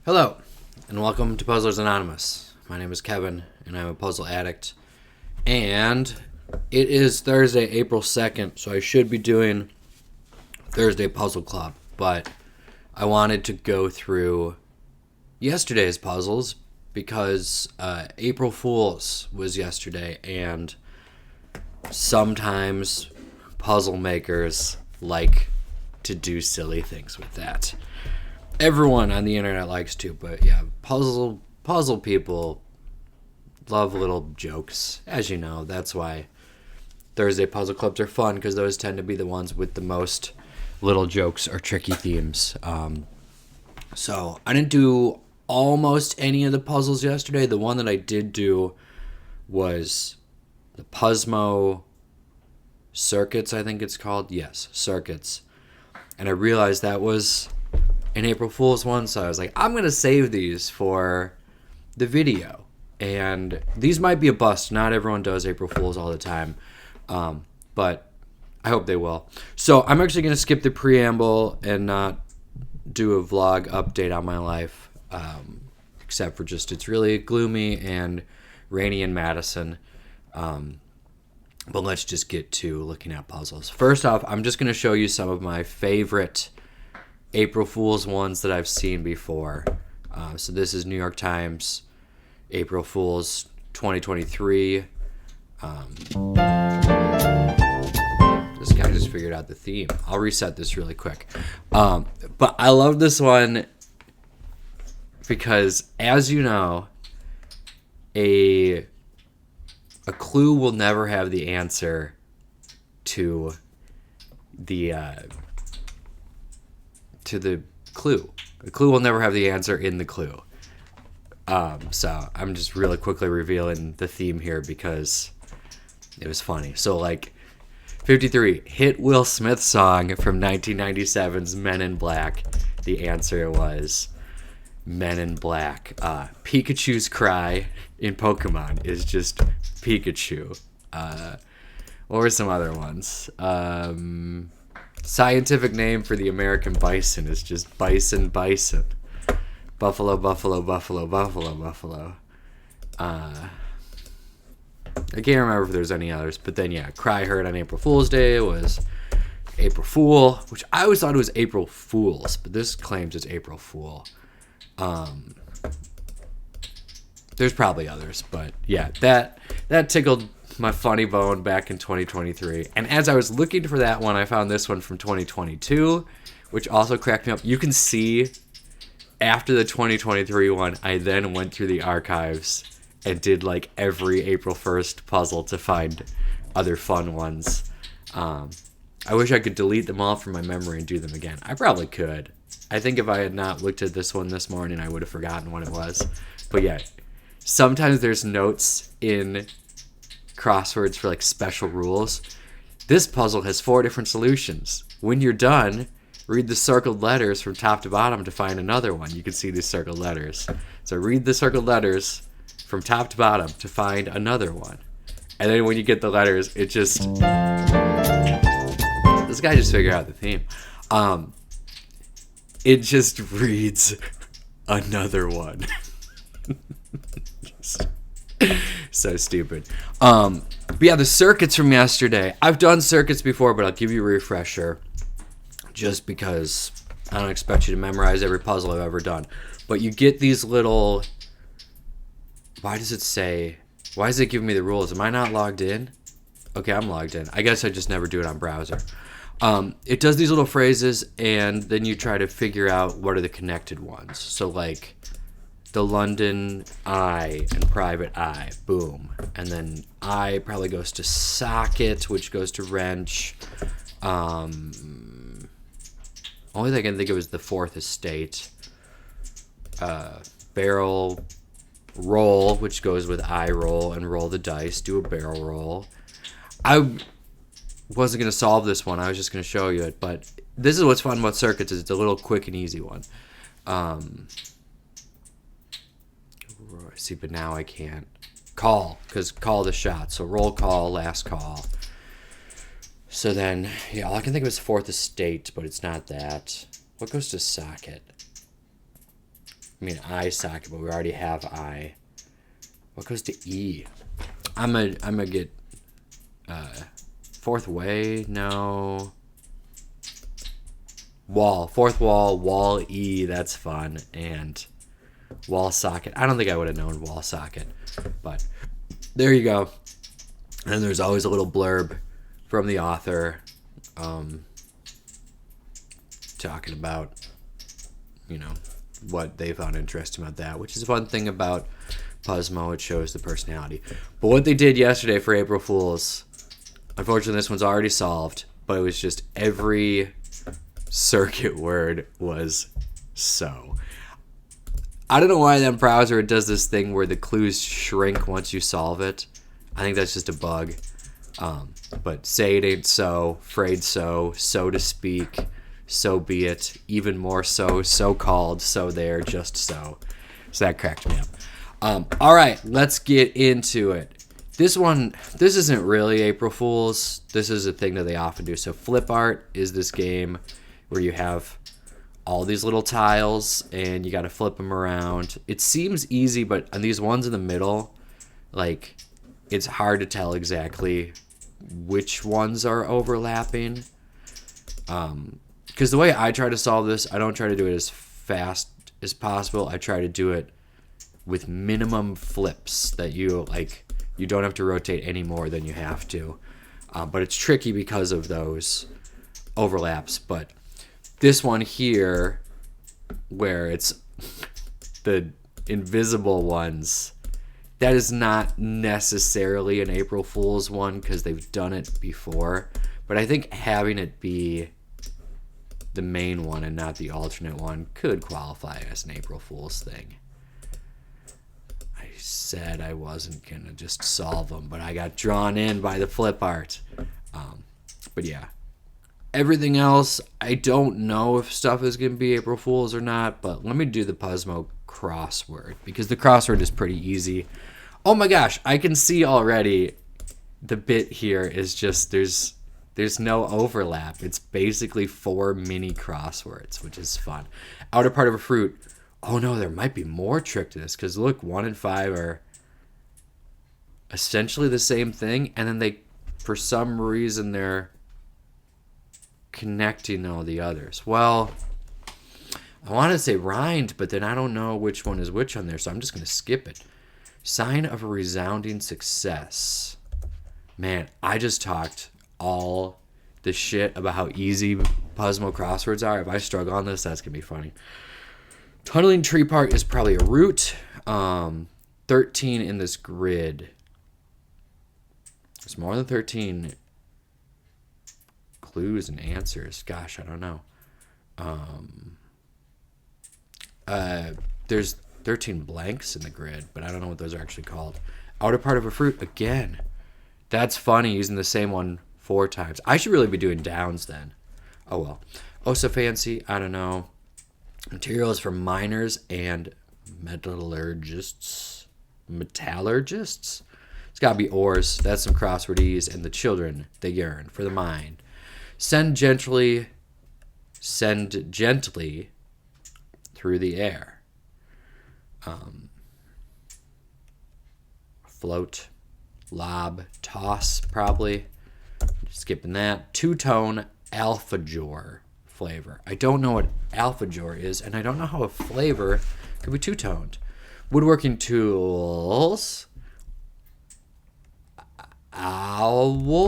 Hello, and welcome to Puzzlers Anonymous. My name is Kevin, and I'm a puzzle addict. And it is Thursday, April 2nd, so I should be doing Thursday Puzzle Club. But I wanted to go through yesterday's puzzles because April Fool's was yesterday, and sometimes puzzle makers like to do silly things with that. Everyone on the internet likes to, but yeah, puzzle people love little jokes, as you know. That's why Thursday puzzle clubs are fun, because those tend to be the ones with the most little jokes or tricky themes. So I didn't do almost any of the puzzles yesterday. The one that I did do was the Puzzmo circuits, I think it's called. Yes, circuits. And I realized that was an April Fool's one, so I was like, I'm going to save these for the video. And these might be a bust. Not everyone does April Fool's all the time, but I hope they will. So I'm actually going to skip the preamble and not do a vlog update on my life, except for just it's really gloomy and rainy in Madison. But let's just get to looking at puzzles. First off, I'm just going to show you some of my favorite April Fool's ones that I've seen before. So this is New York Times April Fool's 2023. This guy just figured out the theme. I'll reset this really quick. But I love this one because, as you know, a clue will never have the answer to the clue. The clue will never have the answer in the clue. So I'm just really quickly revealing the theme here because it was funny. So, like, 53, hit Will Smith song from 1997's Men in Black. The answer was Men in Black. Pikachu's cry in Pokemon is just Pikachu. What were some other ones? Scientific name for the American bison is just bison. Buffalo. I can't remember if there's any others, but then yeah, cry heard on April Fool's Day was April Fool, which I always thought it was April Fool's, but this claims it's April Fool. There's probably others, but yeah, that tickled my funny bone back in 2023. And as I was looking for that one, I found this one from 2022, which also cracked me up. You can see after the 2023 one, I then went through the archives and did like every April 1st puzzle to find other fun ones. I wish I could delete them all from my memory and do them again. I probably could. I think if I had not looked at this one this morning, I would have forgotten what it was. But yeah, sometimes there's notes in crosswords for like special rules. This puzzle has 4 different solutions. When you're done, read the circled letters from top to bottom to find another one. You can see these circled letters. So read the circled letters from top to bottom to find another one. And then when you get the letters, it just... This guy just figured out the theme. It just reads another one. So stupid. But yeah, the circuits from yesterday. I've done circuits before, but I'll give you a refresher just because I don't expect you to memorize every puzzle I've ever done. But you get these little... Why does it give me the rules? Am I not logged in? Okay, I'm logged in. I guess I just never do it on browser. It does these little phrases, and then you try to figure out what are the connected ones. So, like, the London Eye and private eye, boom. And then I probably goes to socket, which goes to wrench. Only thing I can think of is the fourth estate. Barrel roll, which goes with eye roll, and roll the dice, do a barrel roll. I wasn't going to solve this one. I was just going to show you it. But this is what's fun about circuits, is it's a little quick and easy one. See, but now I can't. Call, because call the shot. So roll call, last call. So then, yeah, all I can think of is fourth estate, but it's not that. What goes to socket? I mean eye socket, but we already have eye. What goes to E? I'm gonna get fourth way. No. Wall. Fourth wall. Wall E. That's fun. And wall socket. I don't think I would have known wall socket, but there you go. And there's always a little blurb from the author talking about, you know, what they found interesting about that, which is a fun thing about Puzzmo. It shows the personality. But what they did yesterday for April Fools, unfortunately this one's already solved, but it was just every circuit word was so. I don't know why that browser does this thing where the clues shrink once you solve it. I think that's just a bug. But say it ain't so, afraid so to speak, so be it, even more so called, so there, just so. So that cracked me up. All right, let's get into it. This isn't really April Fool's. This is a thing that they often do. So flip art is this game where you have all these little tiles and you got to flip them around. It seems easy, but on these ones in the middle, like, it's hard to tell exactly which ones are overlapping. Because the way I try to solve this, I don't try to do it as fast as possible. I try to do it with minimum flips that you don't have to rotate any more than you have to. But it's tricky because of those overlaps. But this one here, where it's the invisible ones, that is not necessarily an April Fool's one because they've done it before. But I think having it be the main one and not the alternate one could qualify as an April Fool's thing. I said I wasn't going to just solve them, but I got drawn in by the flip art. But yeah. Everything else, I don't know if stuff is going to be April Fool's or not, but let me do the Puzzmo crossword because the crossword is pretty easy. Oh my gosh, I can see already the bit here is just there's no overlap. It's basically 4 mini crosswords, which is fun. Outer part of a fruit. Oh no, there might be more trick to this because look, 1 and 5 are essentially the same thing, and then they, for some reason, they're connecting all the others. Well, I want to say rind, but then I don't know which one is which on there, so I'm just going to skip it. Sign of a resounding success. Man, I just talked all the shit about how easy Puzzmo crosswords are. If I struggle on this, that's going to be funny. Tunneling tree part is probably a root. 13 in this grid. There's more than 13 clues and answers. Gosh, I don't know. There's 13 blanks in the grid, but I don't know what those are actually called. Outer part of a fruit again. That's funny, using the same one 4 times. I should really be doing downs then. Oh well. Oh, so fancy. I don't know. Materials for miners and metallurgists. Metallurgists? It's got to be ores. That's some crossword E's. And the children, they yearn for the mine. Send gently through the air. Float, lob, toss, probably. Skipping that. Two-tone alfajor flavor. I don't know what alfajor is, and I don't know how a flavor could be two-toned. Woodworking tools. Owls.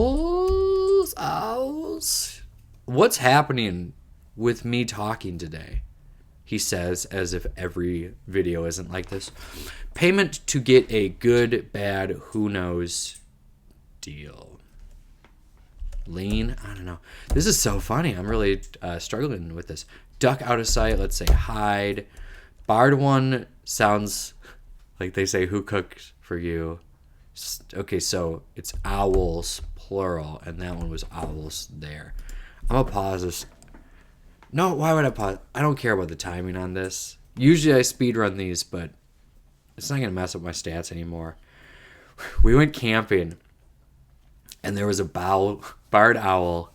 What's happening with me talking today? He says, as if every video isn't like this. Payment to get a good, bad, who knows deal. Lean? I don't know. This is so funny. I'm really struggling with this. Duck out of sight. Let's say hide. Barred one sounds like they say who cooked for you. Okay, so it's owls, plural, and that one was owls there. I'm going to pause this. No, why would I pause? I don't care about the timing on this. Usually I speedrun these, but it's not going to mess up my stats anymore. We went camping, and there was a barred owl,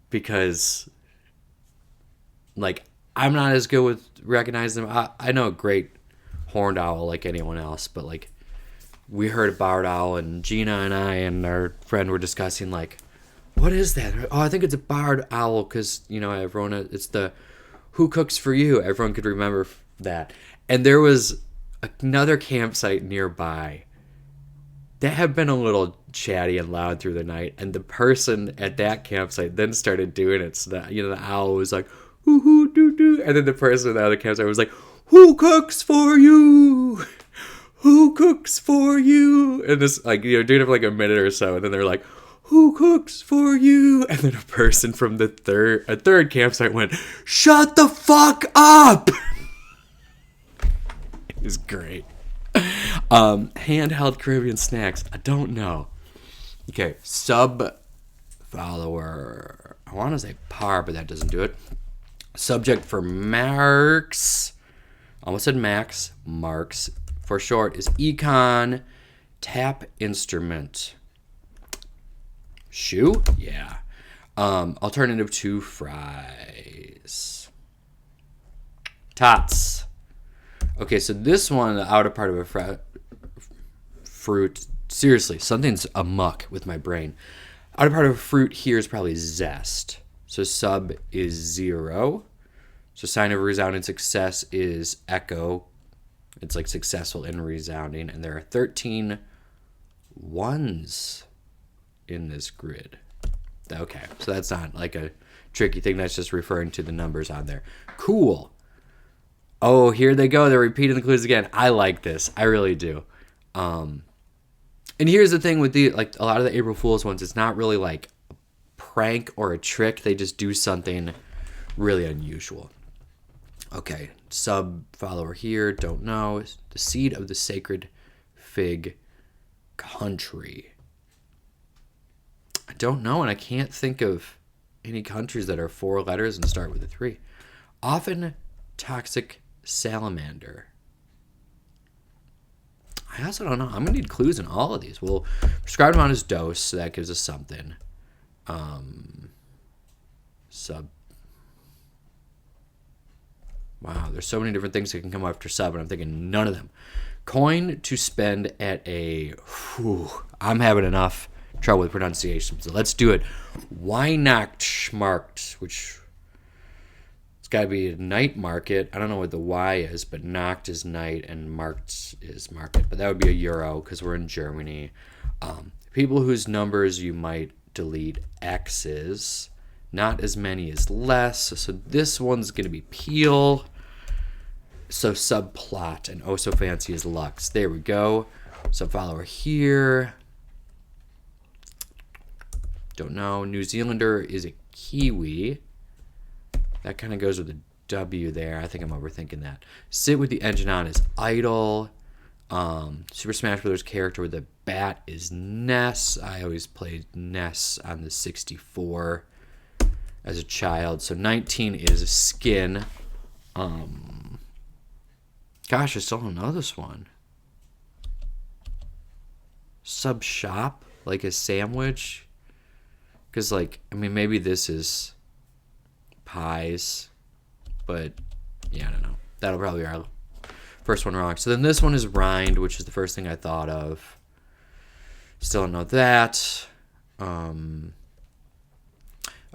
because, like, I'm not as good with recognizing them. I know a great horned owl like anyone else, but like we heard a barred owl, and Gina and I and our friend were discussing like, what is that? Oh, I think it's a barred owl because everyone, it's the Who Cooks for You. Everyone could remember that. And there was another campsite nearby that had been a little chatty and loud through the night, and the person at that campsite then started doing it. So that the owl was like, hoo hoo doo doo, and then the person at the other campsite was like, who cooks for you? Who cooks for you? And this doing it for like a minute or so, and then they're like, who cooks for you? And then a person from a third campsite went, shut the fuck up. It was great. Handheld Caribbean snacks. I don't know. Okay, sub follower. I want to say par, but that doesn't do it. Subject for marks. Almost said max. Marks for short is econ. Tap instrument. Shoe? Yeah. Alternative to fries. Tots. Okay, so this one, the outer part of a fruit. Seriously, something's amuck with my brain. Outer part of a fruit here is probably zest. So sub is 0. So sign of resounding success is echo. It's like successful in resounding. And there are 13 ones in this grid. Okay, so that's not like a tricky thing. That's just referring to the numbers on there. Cool. Oh, here they go. They're repeating the clues again. I like this. I really do. And here's the thing with a lot of the April Fool's ones, it's not really like a prank or a trick. They just do something really unusual. Okay, sub follower here. Don't know. The seed of the sacred fig country. I don't know, and I can't think of any countries that are 4 letters and start with a 3. Often toxic salamander. I also don't know. I'm going to need clues in all of these. We'll prescribe amount as dose, so that gives us something. Sub. Wow, there's so many different things that can come after sub, and I'm thinking none of them. Coin to spend at a... I'm having enough trouble with pronunciation, so let's do it. Weihnachtsmarkt, which... It's got to be a night market. I don't know what the Y is, but Nacht is night and Markt is market. But that would be a euro because we're in Germany. People whose numbers you might delete X's. Not as many as less. So this one's going to be Peel. So subplot and oh so fancy is Lux. There we go. Subfollower here. Don't know. New Zealander is a Kiwi. That kind of goes with the W there. I think I'm overthinking that. Sit with the engine on is idle. Super Smash Bros. Character with the bat is Ness. I always played Ness on the 64 as a child. So 19 is skin. Gosh, I still don't know this one. Sub shop, like a sandwich. Because, maybe this is pies, but yeah, I don't know. That'll probably be our first one wrong. So then this one is rind, which is the first thing I thought of. Still don't know that.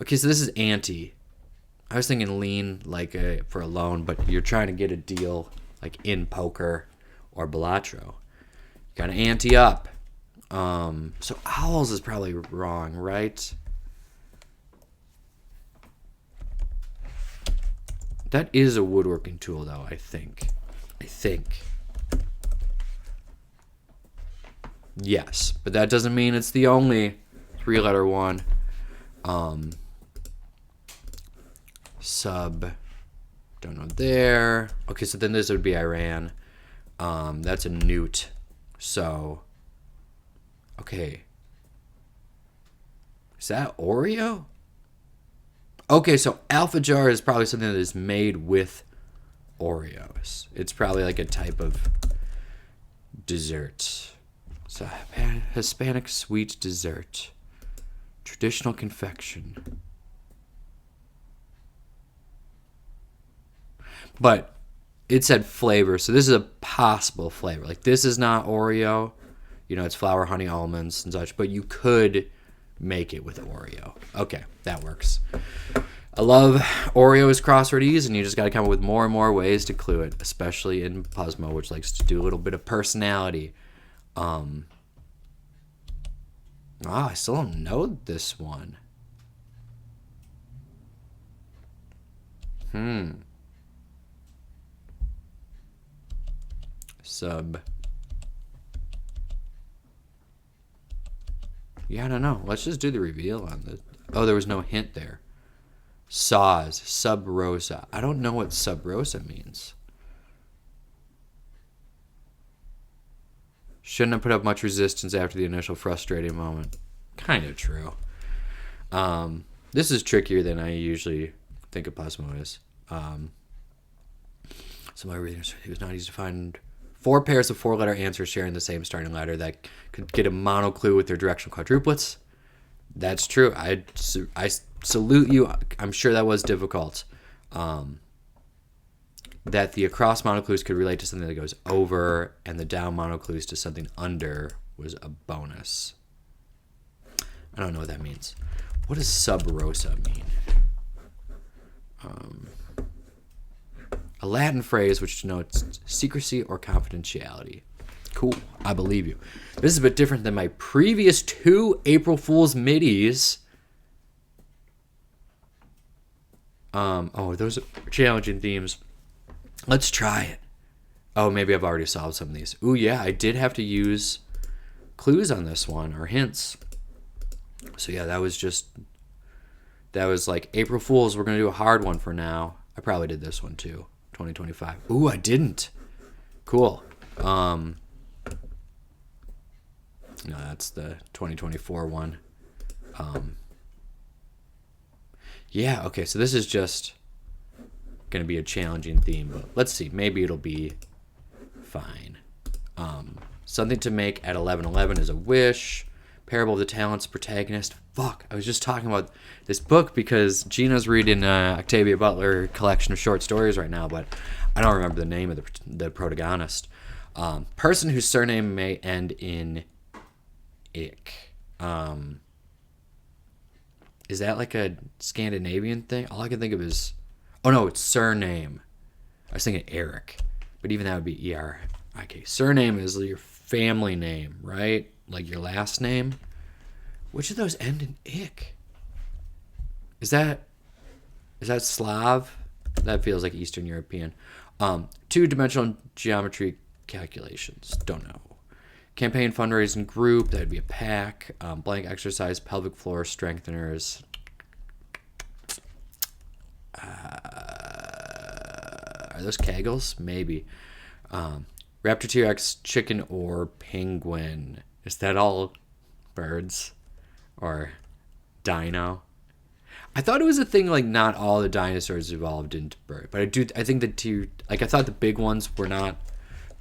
Okay, so this is ante. I was thinking lean for a loan, but you're trying to get a deal like in poker or Balatro. You gotta ante up. So owls is probably wrong, right? That is a woodworking tool, though, I think. Yes, but that doesn't mean it's the only 3-letter one. Sub. Don't know there. Okay, so then this would be Iran. That's a newt. So. Okay. Is that Oreo? Okay, so Alpha Jar is probably something that is made with Oreos. It's probably like a type of dessert. So Hispanic sweet dessert. Traditional confection. But it said flavor, so this is a possible flavor. Like, this is not Oreo. You know, it's flour, honey, almonds, and such. But you could make it with Oreo. Okay, that works. I love Oreo's crossword ease, and you just got to come up with more and more ways to clue it, especially in Puzzmo, which likes to do a little bit of personality. I still don't know this one. Sub. Yeah, I don't know. Let's just do the reveal on this. Oh, there was no hint there. Saws. Sub rosa. I don't know what sub rosa means. Shouldn't have put up much resistance after the initial frustrating moment. Kind of true. This is trickier than I usually think a Puzzmo is. So my readers, it was not easy to find 4 pairs of 4-letter answers sharing the same starting letter that could get a mono clue with their directional quadruplets. That's true. I salute you. I'm sure that was difficult. That the across monoclues could relate to something that goes over, and the down monoclues to something under was a bonus. I don't know what that means. What does sub rosa mean? A Latin phrase which denotes secrecy or confidentiality. Cool. I believe you. This is a bit different than my previous 2 April Fool's middies. Those are challenging themes. Let's try it. Oh, maybe I've already solved some of these. Ooh, yeah, I did have to use clues on this one, or hints. So yeah, that was like April Fool's. We're going to do a hard one for now. I probably did this one too. 2025. Ooh, I didn't. Cool. No, that's the 2024 one. Yeah, okay, so this is just going to be a challenging theme, but let's see. Maybe it'll be fine. Something to make at 11:11 is a wish. Parable of the Talents protagonist. Fuck, I was just talking about this book because Gina's reading Octavia Butler collection of short stories right now, but I don't remember the name of the protagonist. Person whose surname may end in ick. Is that like a Scandinavian thing? All I can think of is... Oh, no, it's surname. I was thinking Eric, but even that would be E-R-I-K. Surname is your family name, right? Like your last name. Which of those end in ick? Is that Slav? That feels like Eastern European. 2-dimensional geometry calculations. Don't know. Campaign fundraising group. That'd be a pack. Blank exercise. Pelvic floor strengtheners. Are those Kegels? Maybe. Raptor T-Rex, chicken, or penguin. Is that all birds? Or dino? I thought it was a thing like not all the dinosaurs evolved into bird. But I think I thought the big ones were not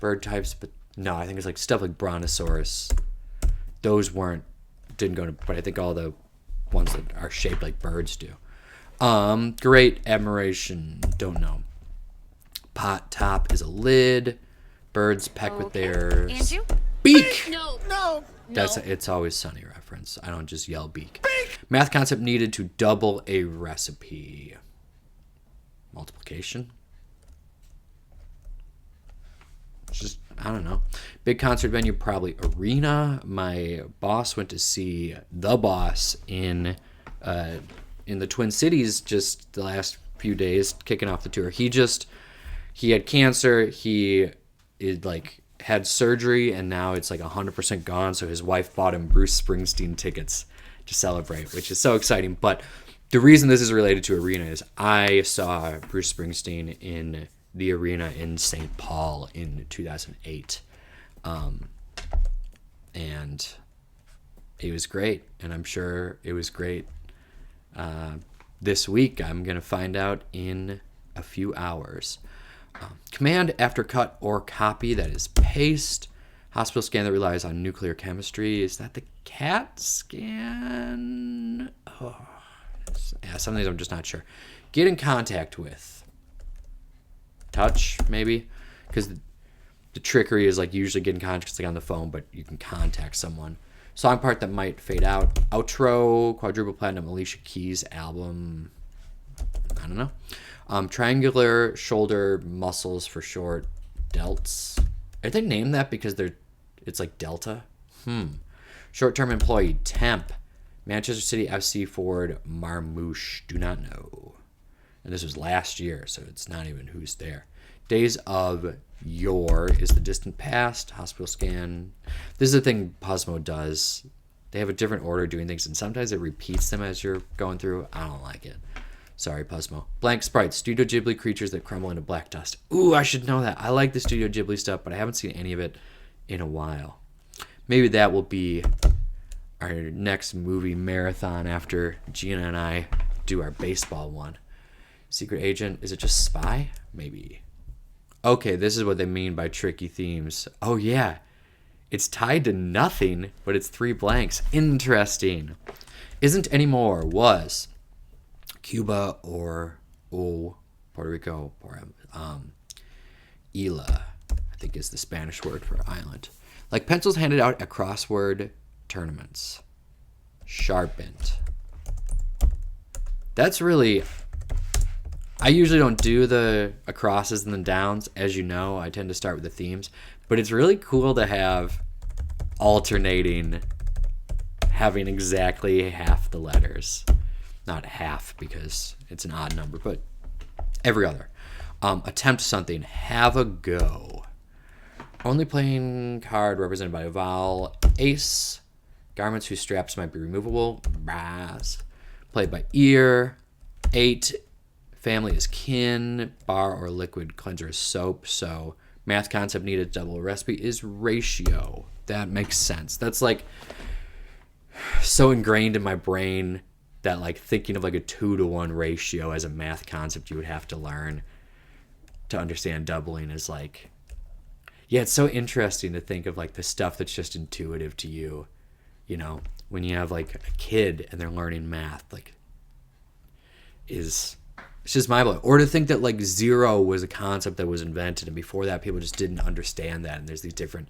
bird types, but no, I think it's like stuff like Brontosaurus. Those didn't go to, but I think all the ones that are shaped like birds do. Great admiration. Don't know. Pot top is a lid. Birds peck with their beak. No. It's always Sunny reference. I don't just yell beak. Math concept needed to double a recipe. Multiplication. Just, I don't know. Big concert venue, probably arena. My boss went to see The Boss in the Twin Cities just the last few days, kicking off the tour. He had cancer. He had surgery, and now it's like 100% gone. So his wife bought him Bruce Springsteen tickets to celebrate, which is so exciting. But the reason this is related to arena is I saw Bruce Springsteen in the arena in St. Paul in 2008. And it was great. And I'm sure it was great this week. I'm going to find out in a few hours. Command after cut or copy, that is paste. Hospital scan that relies on nuclear chemistry. Is that the CAT scan? Oh, yeah, some of these I'm just not sure. Get in contact with. touch, maybe, because the trickery is like usually getting contact like on the phone, but you can contact someone. Song part that might fade out. Outro, quadruple platinum, Alicia Keys album. I don't know. Triangular shoulder muscles for short. Delts. Are they named that because it's like Delta? Short-term employee, temp. Manchester City FC forward, Marmouche. Do not know. And this was last year, so it's not even who's there. Days of Yore is the distant past. Hospital scan. This is the thing Puzzmo does. They have a different order of doing things, and sometimes it repeats them as you're going through. I don't like it. Sorry, Puzzmo. Blank sprites. Studio Ghibli creatures that crumble into black dust. Ooh, I should know that. I like the Studio Ghibli stuff, but I haven't seen any of it in a while. Maybe that will be our next movie marathon after Gina and I do our baseball one. Secret agent. Is it just spy? Maybe. Okay, this is what they mean by tricky themes. Oh, yeah. It's tied to nothing, but it's 3 blanks. Interesting. Isn't anymore. Was. Cuba or Puerto Rico or Isla, I think is the Spanish word for island. Like pencils handed out at crossword tournaments. Sharpened. That's really... I usually don't do the acrosses and the downs. As you know, I tend to start with the themes. But it's really cool to have alternating, having exactly half the letters. Not half because it's an odd number, but every other. Attempt something. Have a go. Only playing card represented by a vowel. Ace. Garments whose straps might be removable. Brass. Played by ear. 8. Family is kin. Bar or liquid cleanser is soap. So math concept needed double recipe is ratio. That makes sense. That's like so ingrained in my brain that like thinking of like a 2-to-1 ratio as a math concept you would have to learn to understand doubling is like, yeah, it's so interesting to think of like the stuff that's just intuitive to you, you know, when you have like a kid and they're learning math, like it's just mind-blowing. Or to think that like zero was a concept that was invented and before that people just didn't understand that and there's these different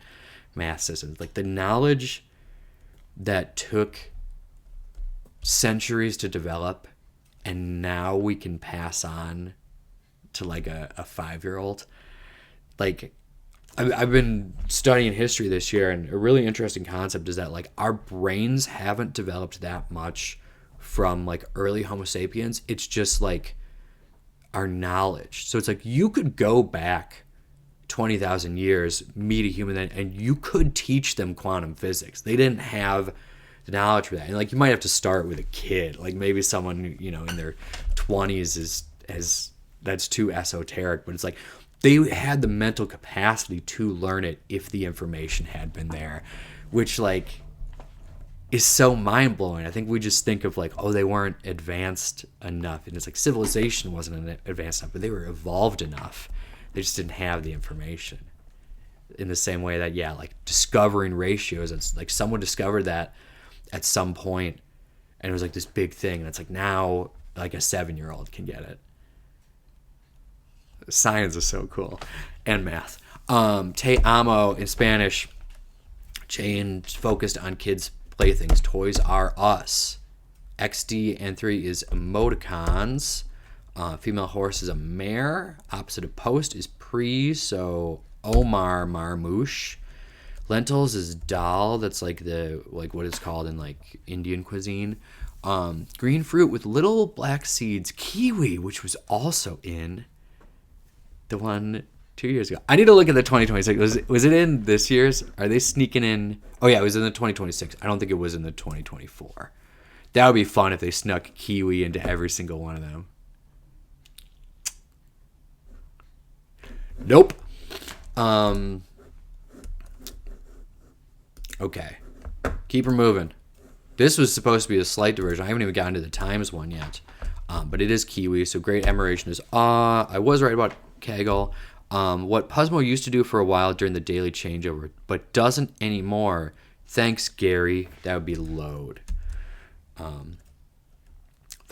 math systems. Like the knowledge that took centuries to develop and now we can pass on to like a 5-year-old. Like I've been studying history this year and a really interesting concept is that like our brains haven't developed that much from like early Homo sapiens. It's just like our knowledge. So it's like you could go back 20,000 years, meet a human then, and you could teach them quantum physics. They didn't have the knowledge for that. And like you might have to start with a kid. Like maybe someone, you know, in their 20s is that's too esoteric, but it's like they had the mental capacity to learn it if the information had been there, which like is so mind-blowing. I think we just think of like, oh, they weren't advanced enough. And it's like civilization wasn't advanced enough, but they were evolved enough. They just didn't have the information. In the same way that, yeah, like discovering ratios, it's like someone discovered that at some point and it was like this big thing. And it's like now like a 7-year-old can get it. Science is so cool. And math. Te amo in Spanish. Chain focused on kids' playthings. Toys R Us. XD and 3 is emoticons. Female horse is a mare. Opposite of post is pre. So Omar Marmouche. Lentils is dal. That's like the like what it's called in like Indian cuisine. Green fruit with little black seeds. Kiwi, which was also in the one 2 years ago. I need to look at the 2026. Was it in this year's? Are they sneaking in? Oh yeah, it was in the 2026. I don't think it was in the 2024. That would be fun if they snuck kiwi into every single one of them. Nope. Okay. Keep her moving. This was supposed to be a slight diversion. I haven't even gotten to the Times one yet. But it is kiwi, so great admiration is I was right about Kegel. What Puzzmo used to do for a while during the daily changeover, but doesn't anymore. Thanks, Gary. That would be load.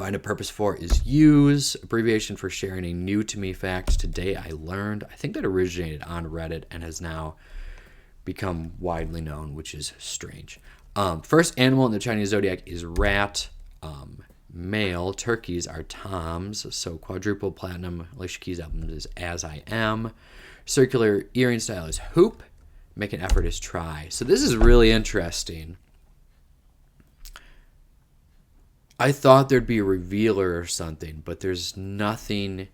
Find a purpose for is use, abbreviation for sharing a new to me fact. Today I learned. I think that originated on Reddit and has now become widely known, which is strange. First animal in the Chinese zodiac is rat. Male turkeys are toms. So quadruple platinum Alicia Keys' album is As I Am. Circular earring style is hoop. Make an effort is try. So this is really interesting. I thought there'd be a revealer or something, but there's nothing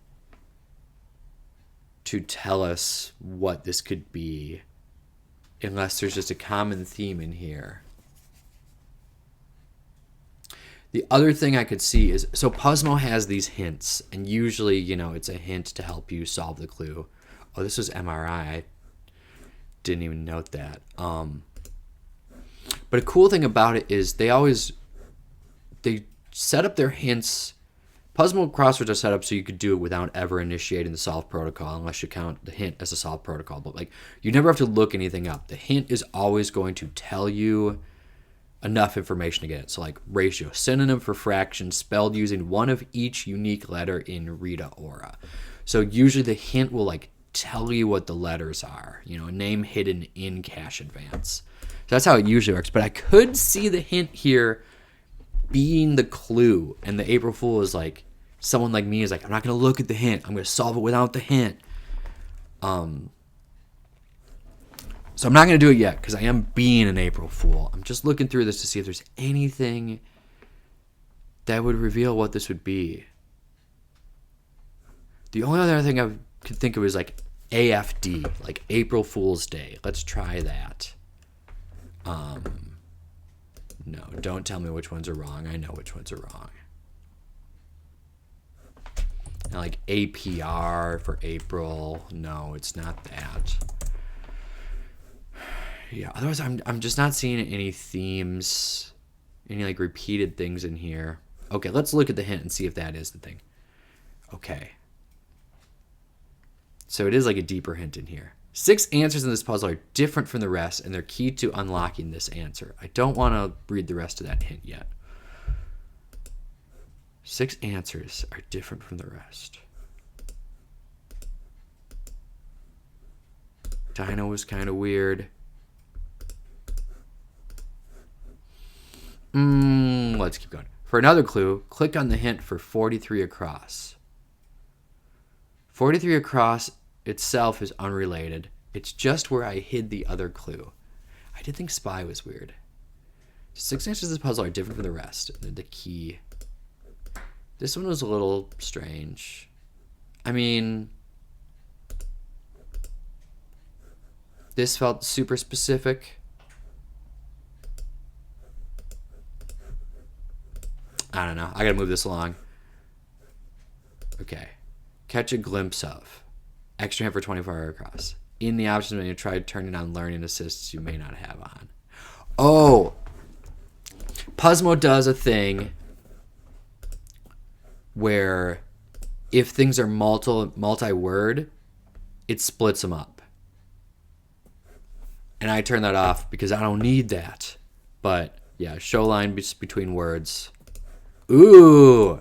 to tell us what this could be unless there's just a common theme in here. The other thing I could see is, so Puzzmo has these hints, and usually, it's a hint to help you solve the clue. Oh, this was MRI. I didn't even note that. But a cool thing about it is they set up their hints. Puzzmo crosswords are set up so you could do it without ever initiating the solve protocol, unless you count the hint as a solve protocol. But you never have to look anything up. The hint is always going to tell you enough information to get it. So ratio, synonym for fraction, spelled using one of each unique letter in Rita Ora. So usually the hint will tell you what the letters are. A name hidden in cash advance. So that's how it usually works. But I could see the hint here being the clue, and the April Fool is someone like me is I'm not going to look at the hint. I'm going to solve it without the hint. So I'm not going to do it yet because I am being an April Fool. I'm just looking through this to see if there's anything that would reveal what this would be. The only other thing I could think of is AFD, April Fool's Day. Let's try that. No, don't tell me which ones are wrong. I know which ones are wrong. And APR for April. No, it's not that. Yeah, otherwise I'm just not seeing any themes, any repeated things in here. Okay, let's look at the hint and see if that is the thing. Okay. So it is a deeper hint in here. 6 answers in this puzzle are different from the rest, and they're key to unlocking this answer. I don't want to read the rest of that hint yet. 6 answers are different from the rest. Dino was kind of weird. Let's keep going. For another clue, click on the hint for 43 across. 43 across itself is unrelated. It's just where I hid the other clue. I did think spy was weird. 6 answers to this puzzle are different from the rest. The key. This one was a little strange. I mean, this felt super specific. I don't know. I gotta move this along. Okay. Catch a glimpse of. Extra hint for 24 across. In the options menu, try turning on learning assists you may not have on. Oh! Puzzmo does a thing where if things are multi-word, it splits them up. And I turn that off because I don't need that. But yeah, show line between words. Ooh!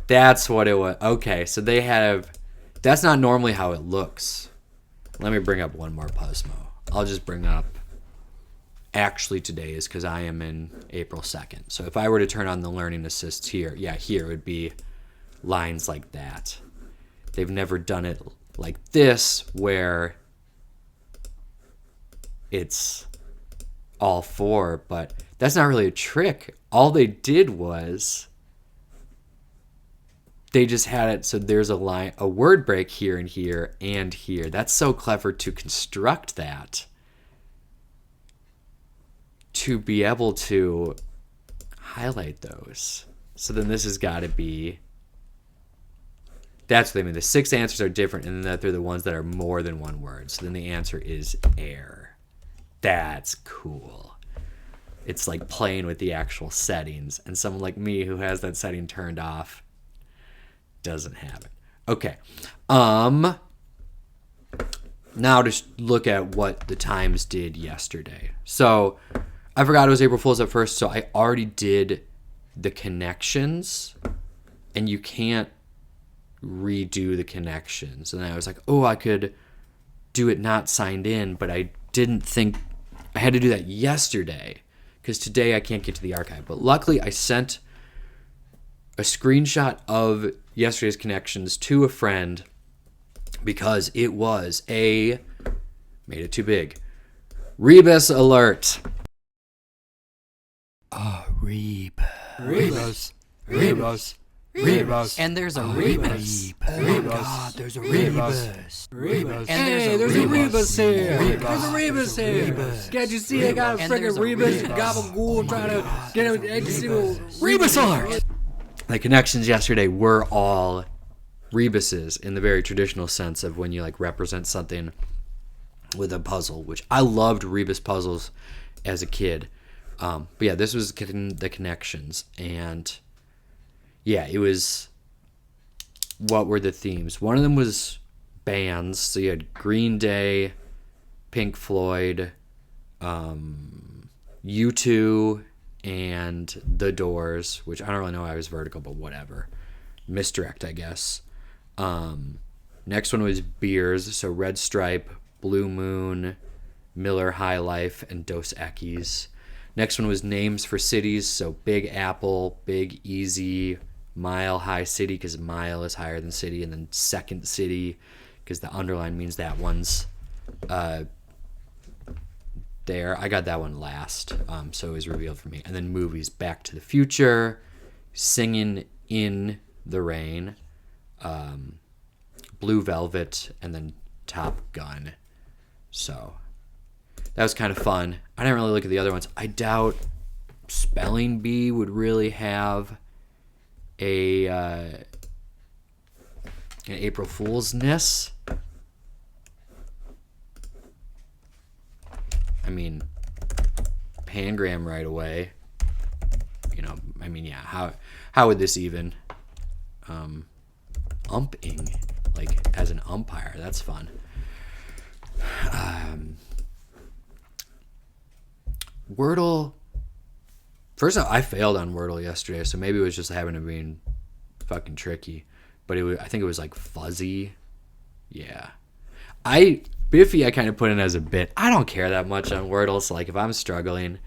That's what it was. Okay, so they have... That's not normally how it looks. Let me bring up one more Puzzmo. I'll just bring up actually today's because I am in April 2nd. So if I were to turn on the learning assist here, here it would be lines like that. They've never done it like this where it's all 4, but that's not really a trick. All they did was they just had it so there's a word break here and here and here. That's so clever to construct that, to be able to highlight those. So then this has got to be, that's what they mean. The 6 answers are different, and then that they're the ones that are more than one word. So then the answer is air. That's cool. It's like playing with the actual settings, and someone like me who has that setting turned off doesn't have it. Okay. Now to look at what the Times did yesterday. So I forgot it was April Fool's at first, so I already did the connections, and you can't redo the connections. And I was like, oh, I could do it not signed in, but I didn't think I had to do that yesterday because today I can't get to the archive. But luckily I sent a screenshot of yesterday's connections to a friend because it was made it too big, Rebus alert. Oh, Rebus. And there's a Rebus. Oh my God, there's a Rebus. And there's a Rebus here. There's a Rebus here. Can't you see I got a freaking Rebus gabagool trying to get a Rebus alert. The connections yesterday were all rebuses in the very traditional sense of when you like represent something with a puzzle, which I loved rebus puzzles as a kid. But yeah, this was the connections, and yeah, it was, what were the themes? One of them was bands. So you had Green Day, Pink Floyd, U2, and The Doors, which I don't really know why I was vertical, but whatever. Misdirect, I guess. Next one was beers. So Red Stripe, Blue Moon, Miller High Life, and Dos Equis. Next one was names for cities. So Big Apple, Big Easy, Mile High City, because mile is higher than city, and then Second City, because the underline means that one's there. I got that one last, so it was revealed for me. And then movies: Back to the Future, Singing in the Rain, Blue Velvet, and then Top Gun. So that was kind of fun. I didn't really look at the other ones. I doubt Spelling Bee would really have an April Fool's-ness. I mean, Pangram right away. You know, I mean, yeah, how would this even umping, like as an umpire? That's fun. Wordle. First off, I failed on Wordle yesterday, so maybe it was just having to be fucking tricky. But I think it was like fuzzy. Yeah. Biffy I kind of put in as a bit. I don't care that much on Wordle, so like if I'm struggling,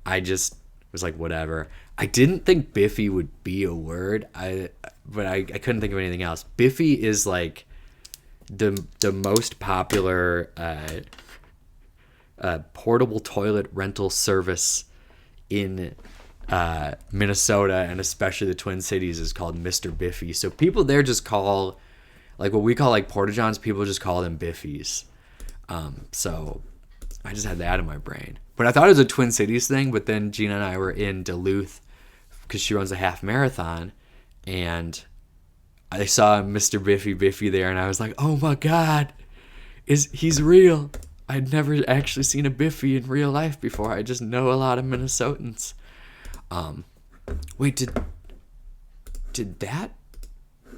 I just was like, whatever. I didn't think Biffy would be a word. But I couldn't think of anything else. Biffy is like the most popular portable toilet rental service in Minnesota, and especially the Twin Cities, is called Mr. Biffy. So people there just call, like what we call like porta-johns, people just call them Biffies. So I just had that in my brain. But I thought it was a Twin Cities thing, but then Gina and I were in Duluth because she runs a half marathon, and I saw Mr. Biffy there, and I was like, oh my God, he's real. I'd never actually seen a Biffy in real life before. I just know a lot of Minnesotans. Wait, did that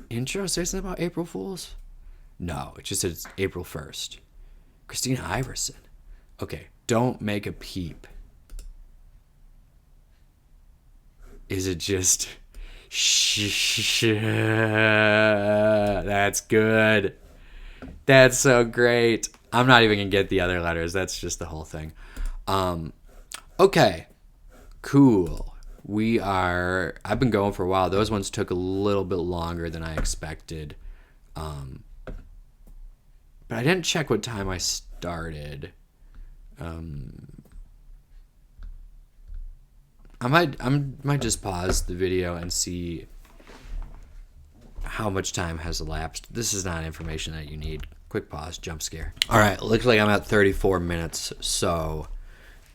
intro say something about April Fools? No, it just said it's April 1st. Christina Iverson. Okay, don't make a peep. Is it just shh? That's good. That's so great. I'm not even gonna get the other letters. That's just the whole thing. Okay, cool. I've been going for a while. Those ones took a little bit longer than I expected. But I didn't check what time I started. I might just pause the video and see how much time has elapsed. This is not information that you need. Quick pause, jump scare. All right, looks like I'm at 34 minutes. So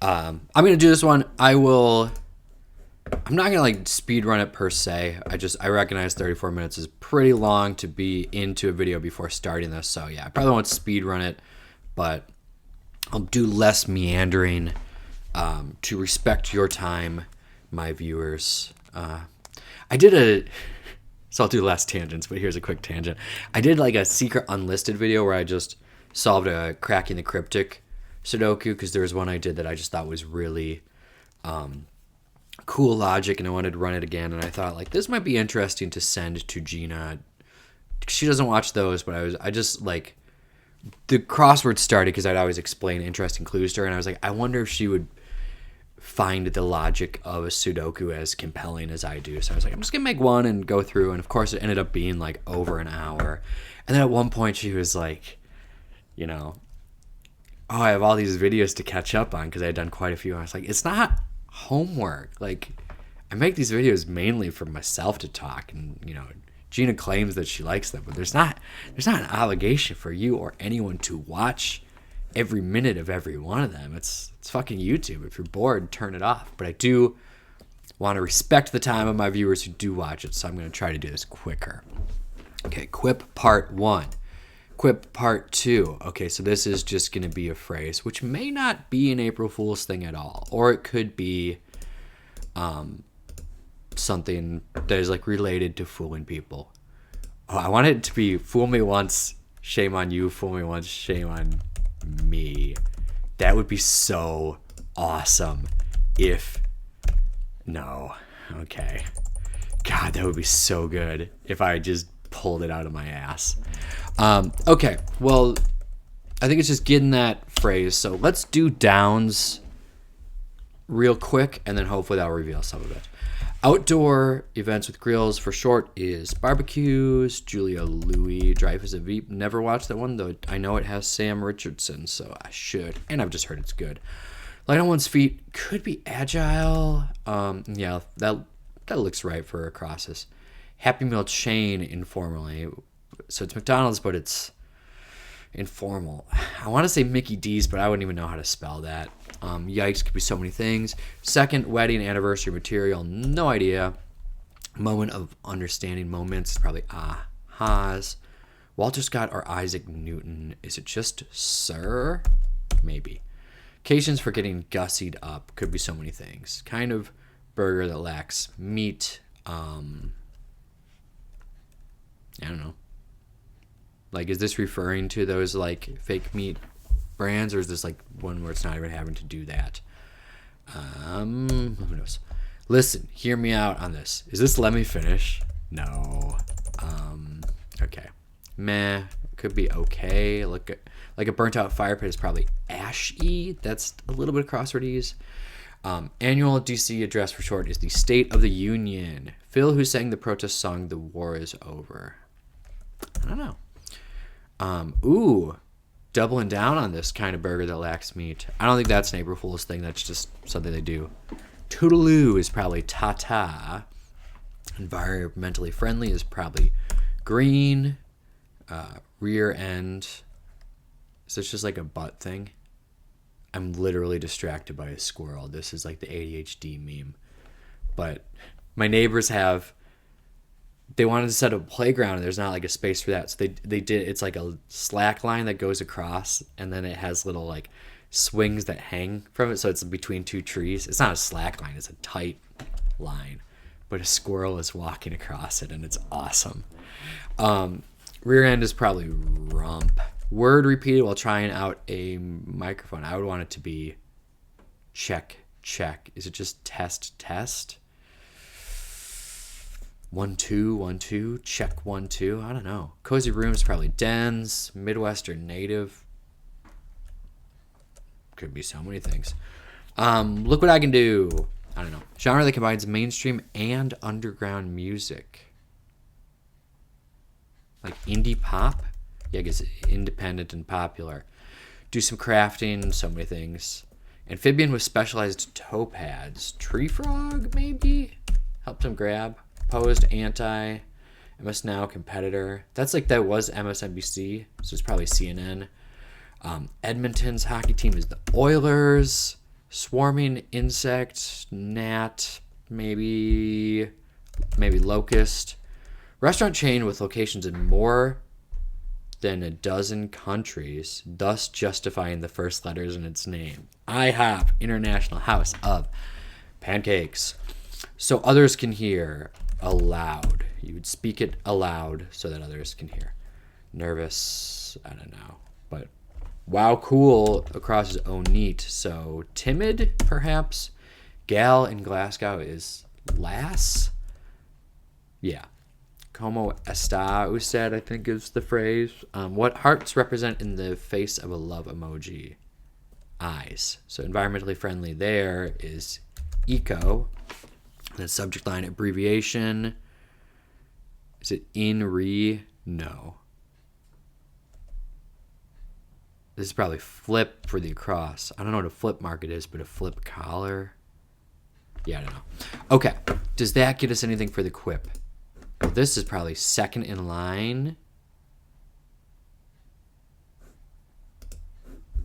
I'm gonna do this one. I'm not gonna like speed run it per se. I recognize 34 minutes is pretty long to be into a video before starting this. So yeah, I probably won't speed run it, but I'll do less meandering to respect your time, my viewers. So I'll do less tangents, but here's a quick tangent. I did like a secret unlisted video where I just solved a cracking the cryptic Sudoku, because there was one I did that I just thought was really cool logic, and I wanted to run it again. And I thought, like, this might be interesting to send to Gina. She doesn't watch those, but I just like, the crossword started because I'd always explain interesting clues to her, and I was like, I wonder if she would find the logic of a Sudoku as compelling as I do. So I was like, I'm just gonna make one and go through. And of course, it ended up being like over an hour. And then at one point, she was like, you know, oh, I have all these videos to catch up on because I had done quite a few. I was like, it's not homework. Like, I make these videos mainly for myself to talk, and you know, Gina claims that she likes them, but there's not an obligation for you or anyone to watch every minute of every one of them. It's fucking YouTube. If you're bored, turn it off. But I do want to respect the time of my viewers who do watch it, so I'm going to try to do this quicker. Okay, quip part 1. Quip part 2. Okay, so this is just going to be a phrase, which may not be an April Fool's thing at all, or it could be something that is like related to fooling people. Oh, I want it to be fool me once, shame on you, fool me once, shame on me. That would be so awesome if... No. Okay. God, that would be so good if I just pulled it out of my ass. Okay, well, I think it's just getting that phrase. So let's do downs real quick, and then hopefully that'll reveal some of it. Outdoor events with grills, for short, is barbecues. Julia Louis-Dreyfus at Veep. Never watched that one, though I know it has Sam Richardson, so I should. And I've just heard it's good. Light on one's feet could be agile. Yeah, that looks right for a crosses. Happy Meal chain informally. So it's McDonald's, but it's informal. I want to say Mickey D's, but I wouldn't even know how to spell that. Yikes, could be so many things. Second wedding anniversary material, no idea. Moment of understanding moments, probably ahas. Walter Scott or Isaac Newton. Is it just Sir? Maybe. Occasions for getting gussied up, could be so many things. Kind of burger that lacks meat. I don't know. Like, is this referring to those like fake meat brands, or is this like one where it's not even having to do that? Who knows? Listen, hear me out on this. Is this let me finish? No. Okay. Meh. Could be okay. Look at, like, a burnt out fire pit is probably ashy. That's a little bit of crosswordies. Annual DC address, for short, is the State of the Union. Phil, who sang the protest song "The War Is Over." I don't know. Ooh, doubling down on this kind of burger that lacks meat. I don't think that's an April Fool's thing. That's just something they do. Toodaloo is probably ta-ta. Environmentally friendly is probably green. Rear end. Is this just like a butt thing? I'm literally distracted by a squirrel. This is like the ADHD meme. But my neighbors they wanted to set up a playground, and there's not like a space for that. So they did, it's like a slack line that goes across, and then it has little like swings that hang from it. So it's between two trees. It's not a slack line, it's a tight line. But a squirrel is walking across it, and it's awesome. Rear end is probably rump. Word repeated while trying out a microphone. I would want it to be check, check. Is it just test, test? 1 2 1 2, check 1 2. I don't know. Cozy rooms, probably dens. Midwestern native. Could be so many things. Look what I can do. I don't know. Genre that combines mainstream and underground music. Like indie pop? Yeah, I guess independent and popular. Do some crafting, so many things. Amphibian with specialized toe pads. Tree frog, maybe? Helped him grab. Posed anti. MS Now competitor. That's like, that was MSNBC, so it's probably CNN. Edmonton's hockey team is the Oilers. Swarming insect, gnat, maybe locust. Restaurant chain with locations in more than a dozen countries, thus justifying the first letters in its name. IHOP, International House of Pancakes. So others can hear aloud. You would speak it aloud so that others can hear. Nervous, I don't know. But wow, cool across his own neat. So timid, perhaps. Gal in Glasgow is lass. Yeah. Como está usted, I think is the phrase. What hearts represent in the face of a love emoji? Eyes. So environmentally friendly there is eco. The subject line abbreviation. Is it INRI? No. This is probably flip for the across. I don't know what a flip market is, but a flip collar. Yeah, I don't know. Okay. Does that get us anything for the quip? Well, this is probably second in line.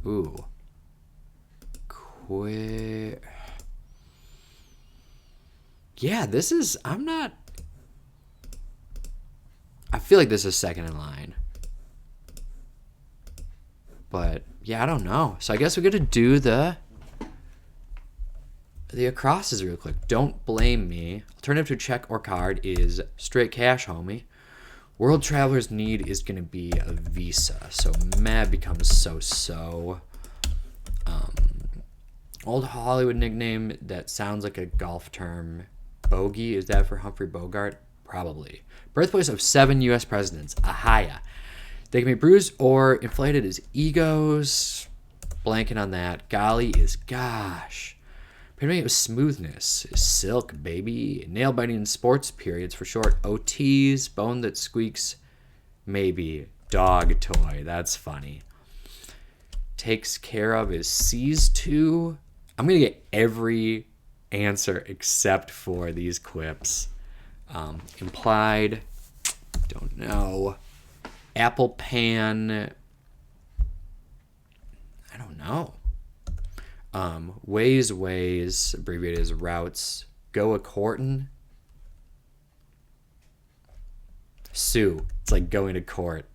Ooh. Quip. Yeah, this is... I'm not... I feel like this is second in line. But, yeah, I don't know. So I guess we're going to do the acrosses real quick. Don't blame me. Alternative to check or card is straight cash, homie. World traveler's need is going to be a visa. So mad becomes so-so. Old Hollywood nickname that sounds like a golf term. Bogey, is that for Humphrey Bogart? Probably. Birthplace of 7 U.S. presidents. Ahaya. They can be bruised or inflated as egos. Blanking on that. Golly is gosh. Epitome of smoothness is silk, baby. Nail biting in sports periods for short. OTs. Bone that squeaks. Maybe. Dog toy. That's funny. Takes care of is sees to. I'm going to get every answer except for these quips. Implied. Don't know. Apple pan. I don't know. Ways, abbreviated as routes. Go a courtin. Sue. It's like going to court.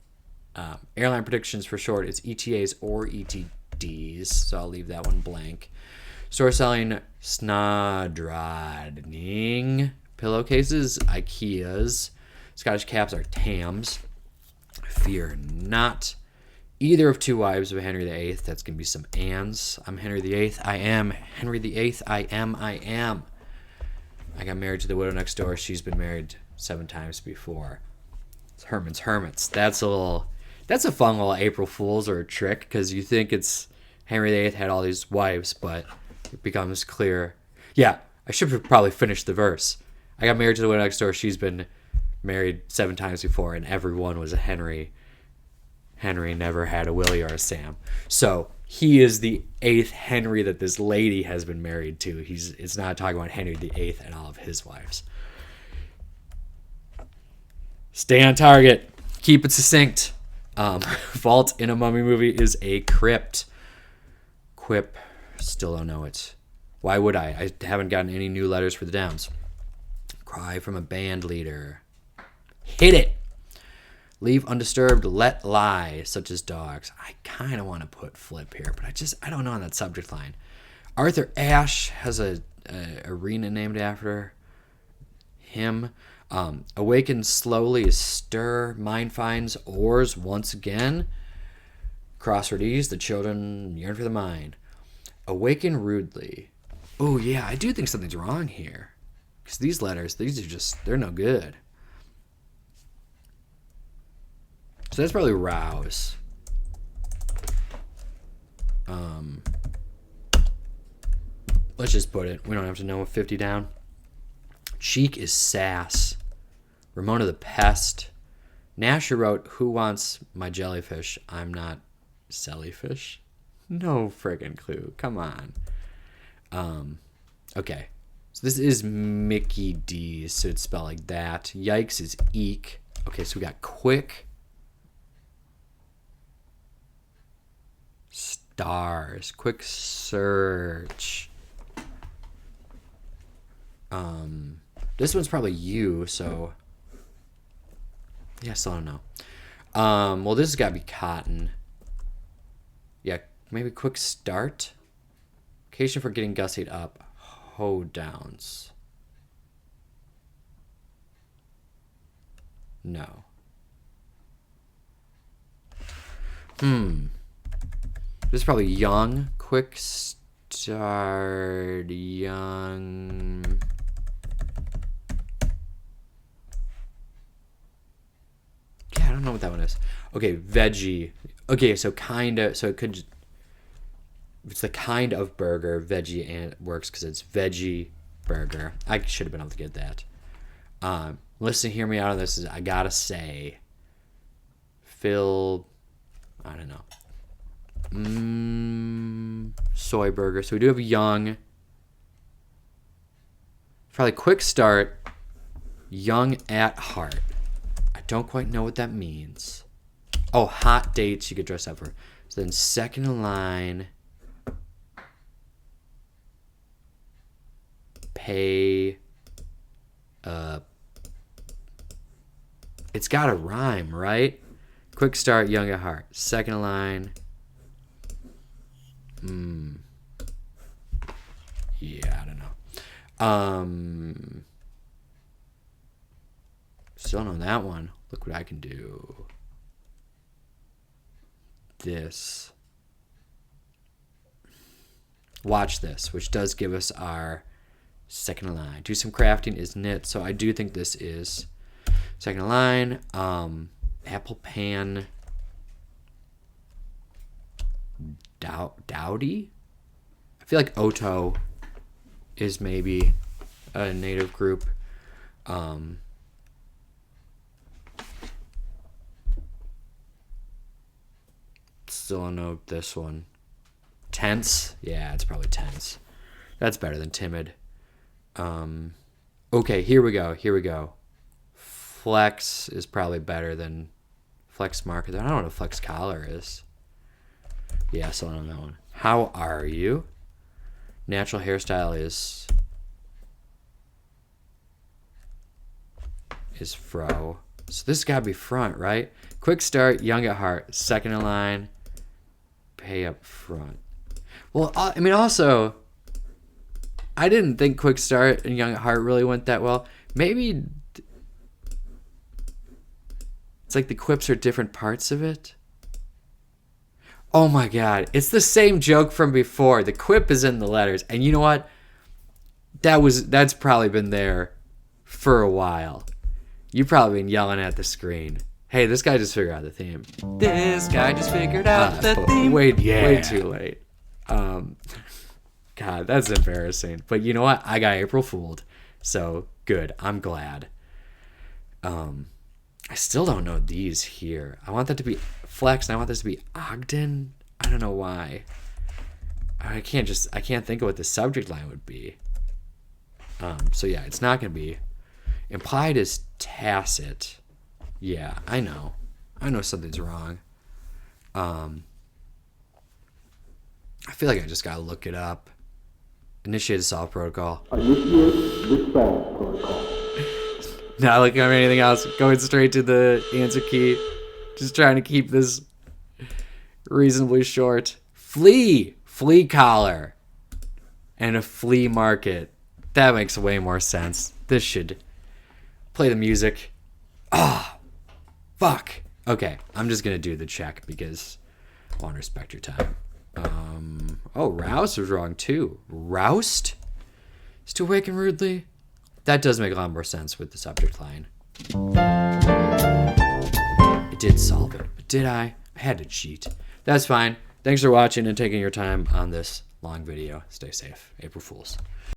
Airline predictions for short. It's ETAs or ETDs. So I'll leave that one blank. Store selling snodradning. Pillowcases, Ikeas. Scottish caps are Tams. Fear not. Either of two wives of Henry VIII. That's going to be some ands. I'm Henry VIII. I am. Henry VIII. I am. I got married to the widow next door. She's been married 7 times before. It's Herman's Hermits. That's a fun little April Fool's or a trick because you think it's Henry VIII had all these wives, but it becomes clear. Yeah, I should have probably finished the verse. I got married to the widow next door. She's been married 7 times before, and every one was a Henry. Henry never had a Willie or a Sam. So he is the 8th Henry that this lady has been married to. It's not talking about Henry VIII and all of his wives. Stay on target. Keep it succinct. Vault in a mummy movie is a crypt. Quip. Still don't know it. Why would I? I haven't gotten any new letters for the Downs. Cry from a band leader. Hit it. Leave undisturbed, let lie, such as dogs. I kind of want to put flip here, but I don't know on that subject line. Arthur Ashe has a arena named after him. Awaken slowly is stir. Mind finds oars once again. Crossword ease, the children yearn for the mind. Awaken rudely. Oh yeah, I do think something's wrong here. Because these letters, they're no good. So that's probably rouse. Let's just put it. We don't have to know 50 down. Cheek is sass. Ramona the Pest. Nasher wrote, who wants my jellyfish? I'm not jellyfish. No friggin' clue. Come on. Okay. So this is Mickey D. So it's spelled like that. Yikes is eek. Okay, so we got quick. Stars. Quick search. This one's probably you, so yeah, still don't know. Well, this has got to be cotton. Yeah, maybe quick start. Occasion for getting gussied up. Hoe downs. No. This is probably young. Quick start young. Yeah, I don't know what that one is. Okay, veggie. Okay, so kinda. So it could. It's the kind of burger veggie and works because it's veggie burger. I should have been able to get that. Listen, hear me out on this. I gotta say, Phil. I don't know. Soy burger. So we do have young. Probably quick start. Young at heart. I don't quite know what that means. Oh, hot dates you could dress up for. So then second in line. Pay. It's got to rhyme, right? Quick start, young at heart. Second in line. Yeah, I don't know. Still know that one. Look what I can do. This. Watch this, which does give us our second in line. Do some crafting is knit, so I do think this is second in line. Apple pan. Dowdy? I feel like Oto is maybe a native group. Still don't know this one. Tense? Yeah, it's probably tense. That's better than timid. Okay, here we go. Flex is probably better than flex market. I don't know what a flex collar is. Yeah, so on that one. How are you? Natural hairstyle is fro. So this gotta be front, right? Quick start, young at heart. Second in line, pay up front. Well, I mean, also, I didn't think quick start and young at heart really went that well. Maybe it's like the quips are different parts of it. Oh my god, it's the same joke from before. The quip is in the letters, and you know what? That's probably been there for a while. You've probably been yelling at the screen. Hey, this guy just figured out the theme. This guy just figured out the theme. Way too late. God, that's embarrassing. But you know what? I got April fooled. So good. I'm glad. I still don't know these here. I want that to be Flex, and I want this to be Ogden. I don't know why. I can't think of what the subject line would be. So yeah, it's not going to be. Implied is tacit. Yeah, I know something's wrong. I feel like I just got to look it up. Initiate a solve protocol. Initiate the solve protocol. Not looking at anything else. Going straight to the answer key. Just trying to keep this reasonably short. Flea collar. And a flea market. That makes way more sense. This should play the music. Fuck. Okay, I'm just going to do the check because I want to respect your time. Roused was wrong too. Roused? Is to awaken rudely? That does make a lot more sense with the subject line. I did solve it, but did I? I had to cheat. That's fine. Thanks for watching and taking your time on this long video. Stay safe. April Fools.